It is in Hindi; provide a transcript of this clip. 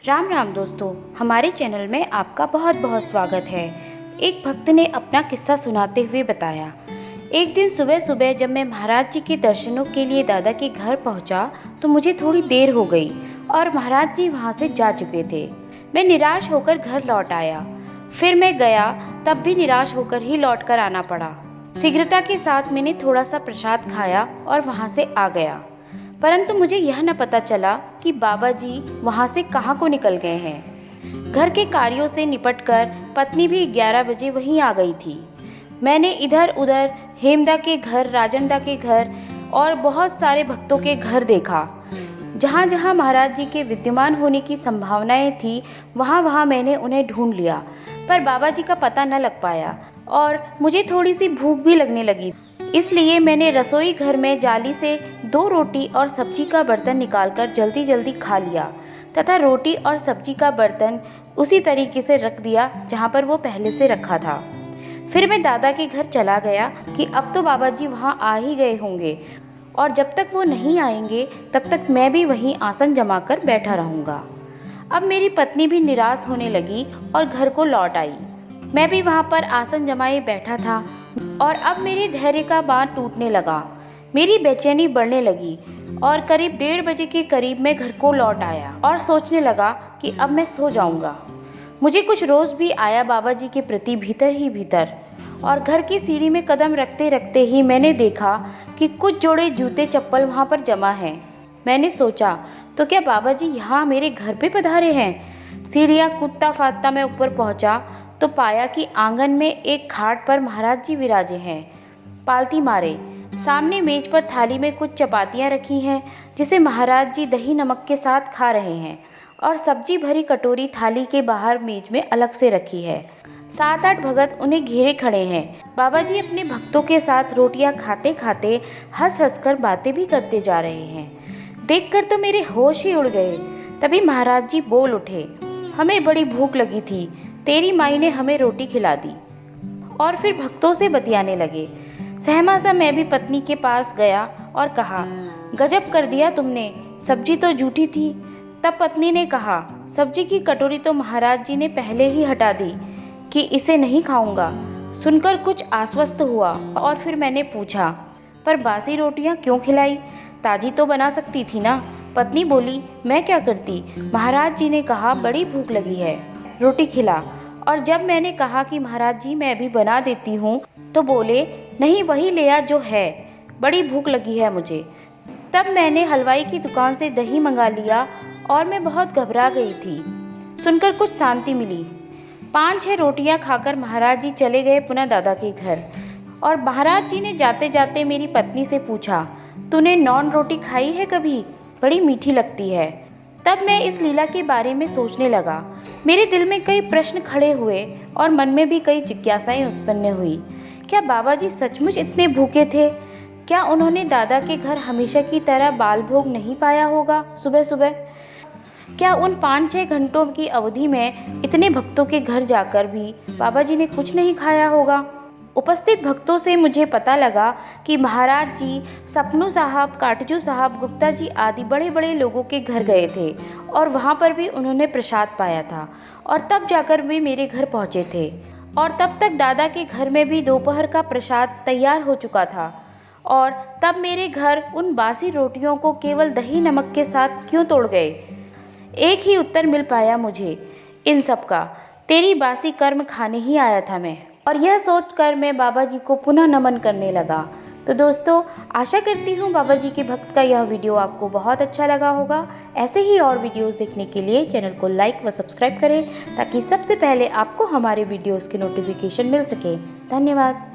राम राम दोस्तों, हमारे चैनल में आपका बहुत बहुत स्वागत है। एक भक्त ने अपना किस्सा सुनाते हुए बताया, एक दिन सुबह सुबह जब मैं महाराज जी के दर्शनों के लिए दादा के घर पहुंचा तो मुझे थोड़ी देर हो गई और महाराज जी वहां से जा चुके थे। मैं निराश होकर घर लौट आया। फिर मैं गया, तब भी निराश होकर ही लौट कर आना पड़ा। शीघ्रता के साथ मैंने थोड़ा सा प्रसाद खाया और वहां से आ गया, परंतु मुझे यह न पता चला कि बाबा जी वहाँ से कहाँ को निकल गए हैं। घर के कार्यों से निपटकर पत्नी भी 11 बजे वहीं आ गई थी। मैंने इधर उधर हेमदा के घर, राजनदा के घर और बहुत सारे भक्तों के घर देखा। जहाँ जहाँ महाराज जी के विद्यमान होने की संभावनाएं थी, वहाँ वहाँ मैंने उन्हें ढूंढ लिया, पर बाबा जी का पता न लग पाया और मुझे थोड़ी सी भूख भी लगने लगी। इसलिए मैंने रसोई घर में जाली से 2 रोटी और सब्जी का बर्तन निकालकर जल्दी जल्दी खा लिया तथा रोटी और सब्जी का बर्तन उसी तरीके से रख दिया जहाँ पर वो पहले से रखा था। फिर मैं दादा के घर चला गया कि अब तो बाबा जी वहाँ आ ही गए होंगे और जब तक वो नहीं आएंगे तब तक मैं भी वहीं आसन जमाकर बैठा रहूँगा। अब मेरी पत्नी भी निराश होने लगी और घर को लौट आई। मैं भी वहाँ पर आसन जमाए बैठा था और अब मेरे धैर्य का बांध टूटने लगा। मेरी बेचैनी बढ़ने लगी और करीब 1:30 बजे के करीब मैं घर को लौट आया और सोचने लगा कि अब मैं सो जाऊंगा। मुझे कुछ रोज़ भी आया बाबा जी के प्रति भीतर ही भीतर, और घर की सीढ़ी में कदम रखते रखते ही मैंने देखा कि कुछ जोड़े जूते चप्पल वहाँ पर जमा हैं। मैंने सोचा, तो क्या बाबा जी यहाँ मेरे घर पे पधारे हैं? सीढ़ियाँ कूदता फादता मैं ऊपर पहुँचा तो पाया कि आंगन में एक खाट पर महाराज जी विराजे हैं, पालती मारे। सामने मेज पर थाली में कुछ चपातियाँ रखी हैं जिसे महाराज जी दही नमक के साथ खा रहे हैं, और सब्जी भरी कटोरी थाली के बाहर मेज में अलग से रखी है। 7-8 भगत उन्हें घेरे खड़े हैं। बाबा जी अपने भक्तों के साथ रोटियां खाते खाते हंस हंस कर बातें भी करते जा रहे हैं। देखकर तो मेरे होश ही उड़ गए। तभी महाराज जी बोल उठे, हमें बड़ी भूख लगी थी, तेरी माई ने हमें रोटी खिला दी। और फिर भक्तों से बतियाने लगे। सहमा सा मैं भी पत्नी के पास गया और कहा, गजब कर दिया तुमने, सब्जी तो जूठी थी। तब पत्नी ने कहा, सब्जी की कटोरी तो महाराज जी ने पहले ही हटा दी कि इसे नहीं खाऊंगा। सुनकर कुछ आश्वस्त हुआ और फिर मैंने पूछा, पर बासी रोटियां क्यों खिलाई? ताजी तो बना सकती थी ना। पत्नी बोली, मैं क्या करती, महाराज जी ने कहा बड़ी भूख लगी है, रोटी खिला। और जब मैंने कहा कि महाराज जी मैं भी बना देती हूँ, तो बोले, नहीं वही ले आ जो है, बड़ी भूख लगी है मुझे। तब मैंने हलवाई की दुकान से दही मंगा लिया और मैं बहुत घबरा गई थी। सुनकर कुछ शांति मिली। 5-6 रोटियां खाकर महाराज जी चले गए पुनः दादा के घर, और महाराज जी ने जाते जाते मेरी पत्नी से पूछा, तूने नॉन रोटी खाई है कभी? बड़ी मीठी लगती है। तब मैं इस लीला के बारे में सोचने लगा। मेरे दिल में कई प्रश्न खड़े हुए और मन में भी कई जिज्ञासाएं उत्पन्न हुई। क्या बाबा जी सचमुच इतने भूखे थे? क्या उन्होंने दादा के घर हमेशा की तरह बाल भोग नहीं पाया होगा सुबह सुबह? क्या उन 5-6 घंटों की अवधि में इतने भक्तों के घर जाकर भी बाबा जी ने कुछ नहीं खाया होगा? उपस्थित भक्तों से मुझे पता लगा कि महाराज जी सपनू साहब, काटजू साहब, गुप्ता जी आदि बड़े बड़े लोगों के घर गए थे और वहाँ पर भी उन्होंने प्रसाद पाया था, और तब जाकर वे मेरे घर पहुँचे थे। और तब तक दादा के घर में भी दोपहर का प्रसाद तैयार हो चुका था, और तब मेरे घर उन बासी रोटियों को केवल दही नमक के साथ क्यों तोड़ गए? एक ही उत्तर मिल पाया मुझे इन सब का, तेरी बासी कर्म खाने ही आया था मैं। और यह सोचकर मैं बाबा जी को पुनः नमन करने लगा। तो दोस्तों, आशा करती हूँ बाबा जी के भक्त का यह वीडियो आपको बहुत अच्छा लगा होगा। ऐसे ही और वीडियोस देखने के लिए चैनल को लाइक व सब्सक्राइब करें ताकि सबसे पहले आपको हमारे वीडियोस की नोटिफिकेशन मिल सके। धन्यवाद।